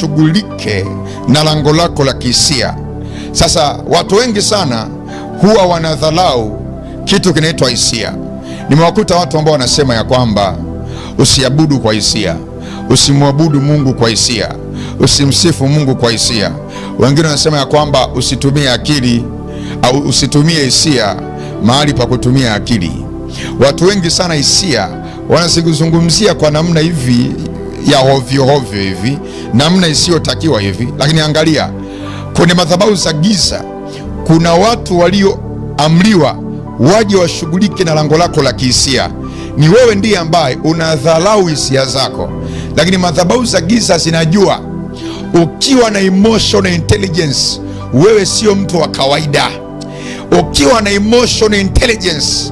ushughulike na lango lako la kihisia. Sasa watu wengi sana huwa wanadhalau kitu kinaitwa hisia. Nimewakuta watu ambao wanasema ya kwamba usiabudu kwa hisia, usimwabudu Mungu kwa hisia, usimsifu Mungu kwa hisia. Wengine wanasema ya kwamba usitumie akili au usitumie hisia mahali pa kutumia akili. Watu wengi sana hisia wanazungumzia kwa namna hivi ya hovyo hovyo hivi, namna isiyotakiwa hivi. Lakini angalia, kwenye madhabahu za giza kuna watu walioamriwa waje washughulike na lango lako la kihisia. Ni wewe ndiye ambaye unadhalau hisia zako, lakini madhabahu za giza zinajua ukiwa na emotional intelligence wewe sio mtu wa kawaida. Ukiwa na emotional intelligence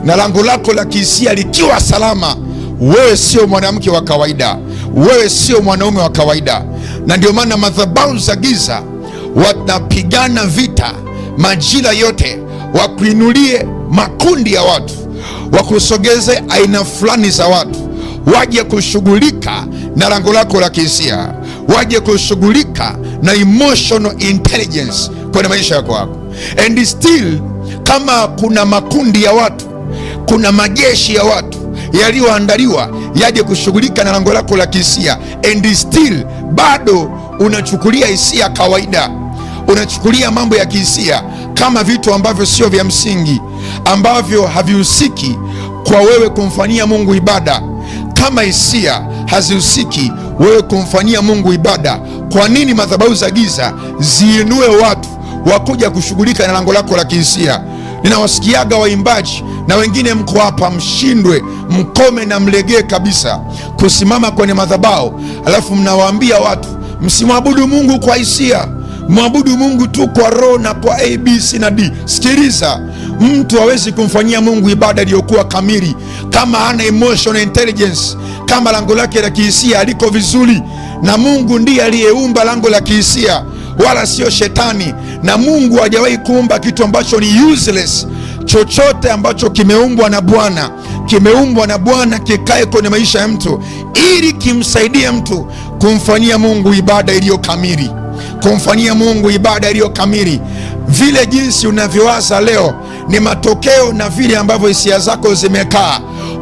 na lango lako la kihisia likiwa salama, wewe sio mwanamke wa kawaida, wewe sio mwanaume wa kawaida. Na ndio maana madhabahu za giza wanapigana vita majira yote, wakuinulie makundi ya watu, wakusogeze aina fulani za watu waje kushughulika na lango lako la kihisia, waje kushughulika na emotional intelligence kwenye maisha yako. And still, kama kuna makundi ya watu, kuna majeshi ya watu yaliyoandaliwa yaje kushughulika na lango lako la kihisia, and still bado unachukulia hisia kawaida, unachukulia mambo ya kihisia kama vitu ambavyo sio vya msingi, ambavyo havihusiki kwa wewe kumfanyia Mungu ibada. Kama hisia hazihusiki wewe kumfanyia Mungu ibada, kwa nini madhabahu za giza ziinue watu wakuja kushughulika na lango lako la kihisia? Ninawasikiaga waimbaji na wengine mko hapa, mshindwe, mkome na mlegee kabisa kusimama kwenye madhabahu, alafu mnawaambia watu msimwabudu Mungu kwa hisia, mwabudu Mungu tu kwa roho na kwa A, B, C na D. Sikiliza, mtu hawezi kumfanyia Mungu ibada iliyokuwa kamili kama hana emotional intelligence, kama lango lake la kihisia aliko vizuri. Na Mungu ndiye aliyeumba lango la kihisia, wala sio shetani. Na Mungu hajawahi kuumba kitu ambacho ni useless. Chochote ambacho kimeumbwa na Bwana kikae kwenye maisha ya mtu ili kimsaidie mtu kumfanyia Mungu ibada iliyo kamili, kumfanyia Mungu ibada iliyo kamili. Vile jinsi unavyowaza leo ni matokeo na vile ambavyo hisia zako zimekaa.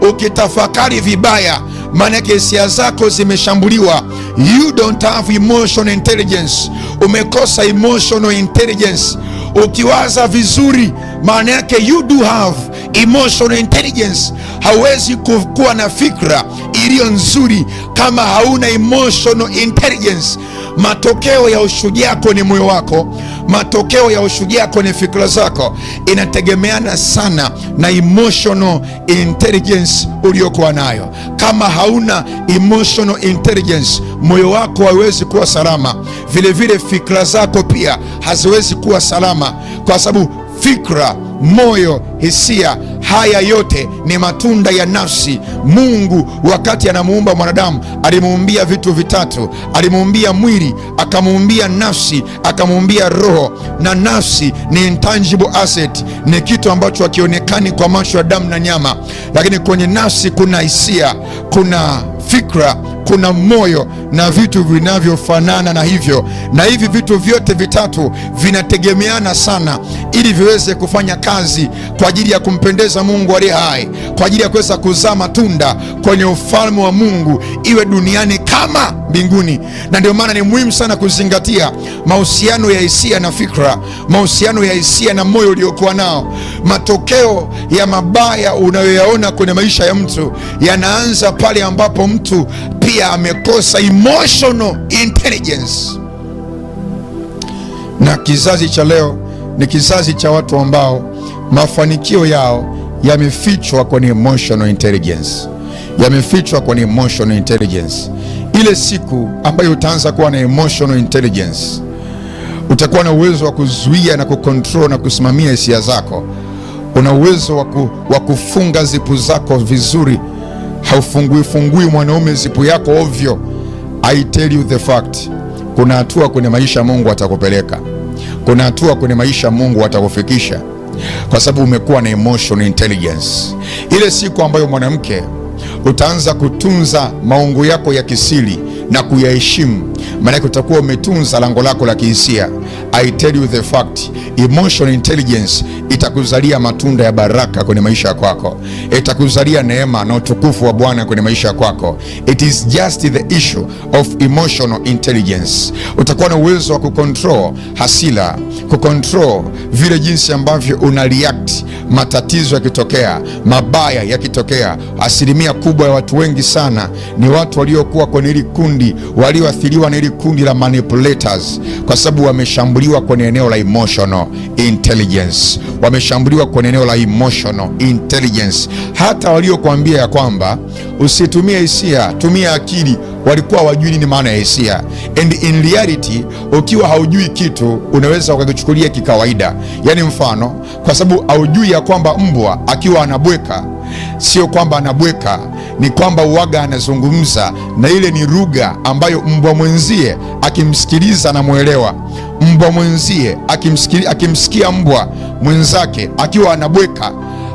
Ukitafakari vibaya, maana yake hisia zako zimeshambuliwa. You don't have emotional intelligence, umekosa emotional intelligence. Ukiwaza vizuri, maana yake you do have emotional intelligence. Hauwezi kuwa na fikra iliyo nzuri kama hauna emotional intelligence. Matokeo ya ushujaa kwenye moyo wako, matokeo ya ushujaa kwenye fikra zako inategemeana sana na emotional intelligence uliyokuwa nayo. Kama hauna emotional intelligence, moyo wako hauwezi kuwa salama. Vile vile fikra zako pia haziwezi kuwa salama, kwa sababu fikra, moyo, hisia, haya yote ni matunda ya nafsi. Mungu wakati anamuumba mwanadamu alimuumbia vitu vitatu. Alimuumbia mwili, akamuumbia nafsi, akamuumbia roho. Na nafsi ni intangible asset, ni kitu ambacho hakionekani kwa macho ya damu na nyama, lakini kwenye nafsi kuna hisia, kuna fikra, kuna moyo na vitu vinavyofanana na hivyo. Na hivi vitu vyote vitatu vinategemeana sana ili viweze kufanya kazi kwa ajili ya kumpendeza Mungu aliye hai, kwa ajili ya kuweza kuzaa matunda kwenye ufalme wa Mungu, iwe duniani kama mbinguni. Na ndio maana ni muhimu sana kuzingatia mahusiano ya hisia na fikra, mahusiano ya hisia na moyo uliokuwa nao. Matokeo ya mabaya unayoyaona kwenye maisha ya mtu yanaanza pale ambapo mtu pia amekosa emotional intelligence. Na kizazi cha leo ni kizazi cha watu ambao mafanikio yao yamefichwa kwenye emotional intelligence, yamefichwa kwenye emotional intelligence. Ile siku ambayo utaanza kuwa na emotional intelligence, utakuwa na uwezo wa kuzuia na kucontrol na kusimamia hisia zako. Una uwezo wa kufunga zipu zako vizuri. Haufungui mwanaume zipu yako ovyo. I tell you the fact, kuna hatua kwenye maisha Mungu atakupeleka, kuna hatua kwenye maisha Mungu atakufikisha, kwa sababu umekuwa na emotional intelligence. Ile siku ambayo mwanamke utaanza kutunza maungu yako ya kisiri na kuyaheshimu, maana utakuwa umetunza lango lako la kihisia. I tell you the fact, emotional intelligence itakuzalia matunda ya baraka kwenye maisha yako, itakuzalia neema na utukufu wa Bwana kwenye maisha yako. It is just the issue of emotional intelligence. Utakuwa na uwezo wa kucontrol hasira, kucontrol vile jinsi ambavyo una react matatizo yakitokea, mabaya yakitokea. Asilimia kubwa ya watu wengi sana ni watu waliokuwa kwenye hili kundi, walioathiriwa na hili kundi la manipulators, kwa sababu wameshambuliwa kwenye eneo la emotional intelligence, wameshambuliwa kwenye eneo la emotional intelligence. Hata waliokuambia ya kwamba usitumie hisia, tumia akili, walikuwa hawajui nini maana ya hisia. And in reality, ukiwa haujui kitu unaweza ukakichukulia kikawaida. Yani mfano, kwa sababu haujui ya kwamba mbwa akiwa anabweka, sio kwamba anabweka, ni kwamba uwaga anazungumza, na ile ni lugha ambayo mbwa mwenzie akimsikiliza anamuelewa. Mbwa mwenzie akimsikia mbwa mwenzake akiwa anabweka,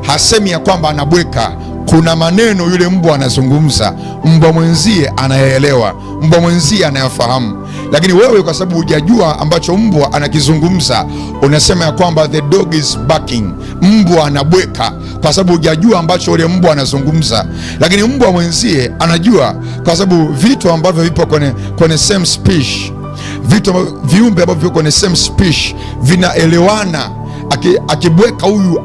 hasemi ya kwamba anabweka, kuna maneno yule mbwa anazungumza, mbwa mwenzie anayaelewa, mbwa mwenzie anayafahamu. Lakini wewe kwa sababu hujajua ambacho mbwa anakizungumza, unasema ya kwamba the dog is barking, mbwa anabweka, kwa sababu hujajua ambacho yule mbwa anazungumza. Lakini mbwa mwenzie anajua, kwa sababu vitu ambavyo vipo kwenye same species, viumbe ambavyo viko kwenye same species vinaelewana. Akibweka huyu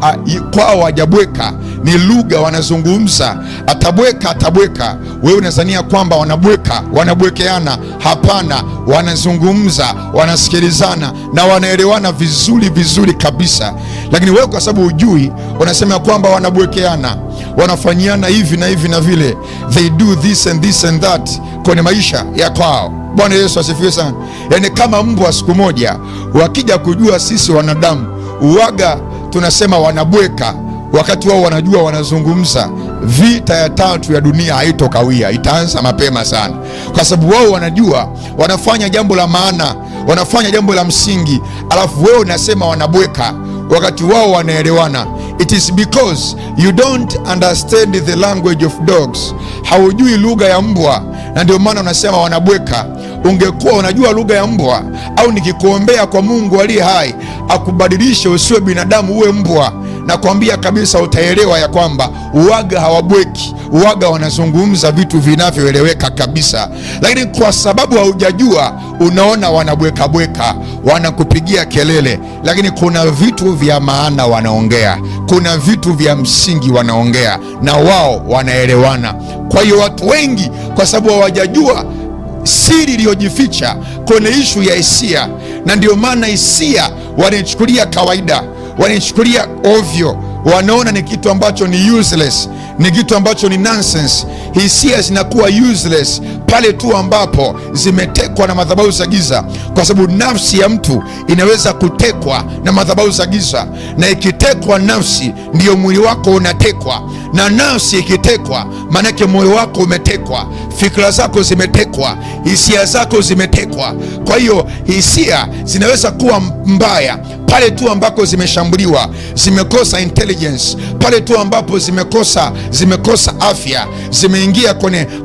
kwao hajabweka, ni lugha wanazungumza. Atabweka, wewe unazania kwamba wanabwekeana. Hapana, wanazungumza, wanasikilizana na wanaelewana vizuri kabisa. Lakini wewe kwa sababu hujui, unasema kwamba wanabwekeana, wanafanyiana hivi na hivi na vile, they do this and this and that kwenye maisha ya kwao. Bwana Yesu asifiwe sana. Yani kama mbwa siku moja wakija kujua sisi wanadamu uwaga tunasema wanabweka, wakati wao wanajua wanazungumza, vita ya tatu ya dunia haitokawia, itaanza mapema sana, kwa sababu wao wanajua wanafanya jambo la maana, wanafanya jambo la msingi, alafu wewe unasema wanabweka, wakati wao wanaelewana. It is because you don't understand the language of dogs. Haujui lugha ya mbwa, na ndio maana unasema wanabweka. Ungekuwa unajua lugha ya mbwa, au nikikuombea kwa Mungu aliye hai akubadilishe usiwe binadamu uwe mbwa, na kuambia kabisa utaelewa ya kwamba uwaga hawabweki, uwaga wanazungumza vitu vinavyoeleweka kabisa. Lakini kwa sababu haujajua, unaona wanabweka, wanakupigia kelele, lakini kuna vitu vya maana wanaongea, kuna vitu vya msingi wanaongea, na wao wanaelewana. Kwa hiyo watu wengi, kwa sababu hawajajua siri iliyojificha kwenye ishu ya hisia, na ndio maana hisia wanaichukulia kawaida, wanaichukulia ovyo, wanaona ni kitu ambacho ni useless, ni kitu ambacho ni nonsense. Hisia zinakuwa useless pale tu ambapo zimetekwa na madhabahu za giza, kwa sababu nafsi ya mtu inaweza kutekwa na madhabahu za giza, na ikitekwa nafsi ndiyo mwili wako unatekwa, na nafsi ikitekwa manake moyo wako umetekwa, fikra zako zimetekwa, hisia zako zimetekwa. Kwa hiyo hisia zinaweza kuwa mbaya pale tu ambako zimeshambuliwa, zimekosa intelligence, pale tu ambapo zimekosa afya, zimeingia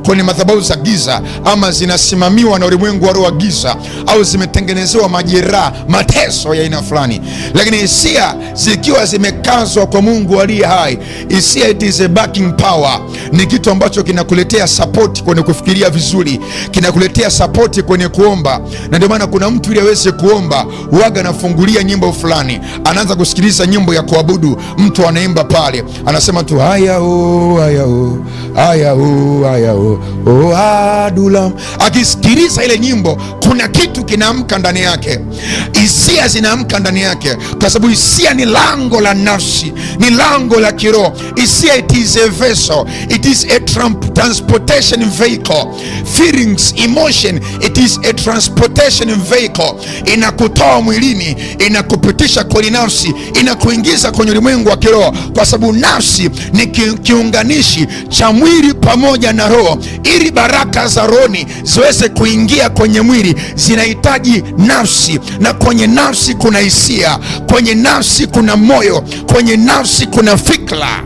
kwenye madhabahu za giza, ama zinasimamiwa na ulimwengu wa roho wa giza, au zimetengenezewa majeraha, mateso ya aina fulani. Lakini hisia zikiwa zimekazwa kwa Mungu aliye hai, hisia it is a backing power, ni kitu ambacho kinakuletea support kwenye kufikiria vizuri, kinakuletea support kwenye kuomba. Na ndio maana kuna mtu ili aweze kuomba, huaga anafungulia nyimbo fulani, anaanza kusikiliza nyimbo ya kuabudu, mtu anaimba pale, anasema tu haya o haya o haya o haya o adulam. Akisikiliza ile nyimbo, kuna kitu kinaamka ndani yake, hisia zinaamka ndani yake, kwa sababu hisia ni lango la nafsi, ni lango la kiroho. Hisia it is a vessel, it is a transportation vehicle. Feelings, emotion, it is a transportation vehicle. Inakutoa mwilini, inakupitisha kwenye nafsi, inakuingiza kwenye ulimwengu wa kiroho, kwa sababu nafsi ni kiunganishi cha mwili pamoja na roho. Ili baraka za rohoni ziweze kuingia kwenye mwili, zinahitaji nafsi, na kwenye nafsi kuna hisia, kwenye nafsi kuna moyo, kwenye nafsi kuna fikra.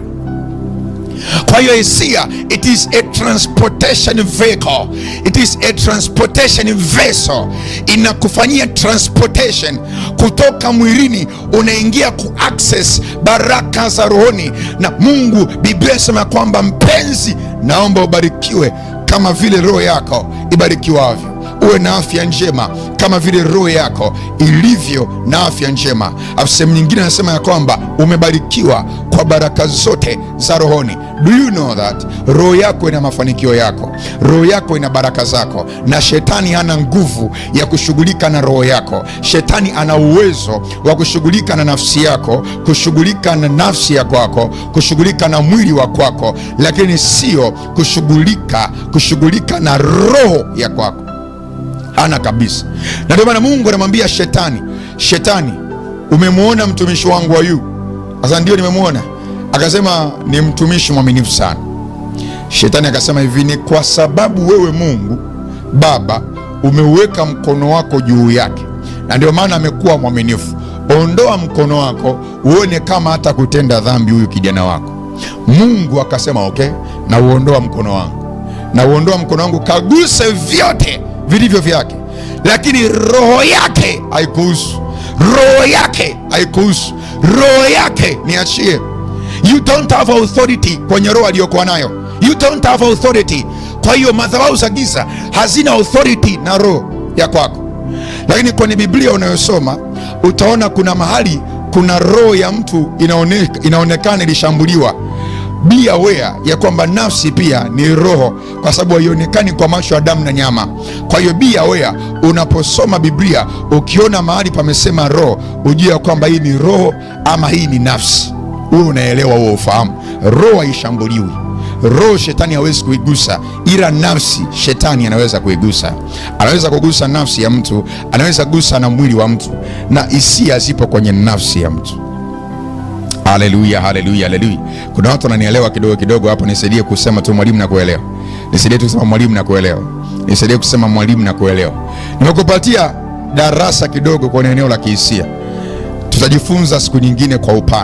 Kwa hiyo hisia it is a transportation vehicle, it is a transportation vessel. Inakufanyia transportation kutoka mwilini unaingia ku access baraka za rohoni. Na Mungu, Biblia inasema kwamba mpenzi, naomba ubarikiwe kama vile roho yako ibarikiwavyo. Uwe na afya njema kama vile roho yako ilivyo na afya njema. Sehemu nyingine anasema ya kwamba umebarikiwa kwa baraka zote za rohoni. Do you know that roho yako ina mafanikio yako, roho yako ina baraka zako, na shetani hana nguvu ya kushughulika na roho yako. Shetani ana uwezo wa kushughulika na nafsi yako, kushughulika na nafsi ya kwako, kushughulika na mwili wa kwako, lakini sio kushughulika na roho ya kwako. Ana kabisa. Na ndio maana Mungu anamwambia Shetani, umemwona mtumishi wangu Ayubu? Sasa ndio nimemwona. Akasema ni mtumishi mwaminifu sana. Shetani akasema hivi, ni kwa sababu wewe Mungu Baba umeweka mkono wako juu yake, na ndio maana amekuwa mwaminifu. Ondoa mkono wako uone kama hata kutenda dhambi huyu kijana wako. Mungu akasema okay, na uondoa mkono wangu, kaguse vyote vilivyo vyake, lakini roho yake haikuhusu. Roho yake niachie. You don't have authority kwenye roho aliyokuwa nayo. You don't have authority. Kwa hiyo madhabahu za giza hazina authority na roho ya kwako. Lakini kwenye Biblia unayosoma utaona kuna mahali kuna roho ya mtu inaonekana ilishambuliwa. Be aware ya kwamba nafsi pia ni roho, kwa sababu haionekani kwa macho ya damu na nyama. Kwa hiyo be aware, unaposoma Biblia ukiona mahali pamesema roho, ujue ya kwamba hii ni roho ama hii ni nafsi. Wewe unaelewa, wewe ufahamu. Roho haishambuliwi. Roho shetani hawezi kuigusa, ila nafsi shetani anaweza kuigusa. Anaweza kugusa nafsi ya mtu, anaweza kugusa na mwili wa mtu, na hisia zipo kwenye nafsi ya mtu. Haleluya, haleluya, haleluya. Kuna watu wananielewa kidogo hapo. Nisaidie kusema tu mwalimu na kuelewa. Nisaidie kusema mwalimu na kuelewa. Nimekupatia darasa kidogo kwenye eneo la kihisia. Tutajifunza siku nyingine kwa upana.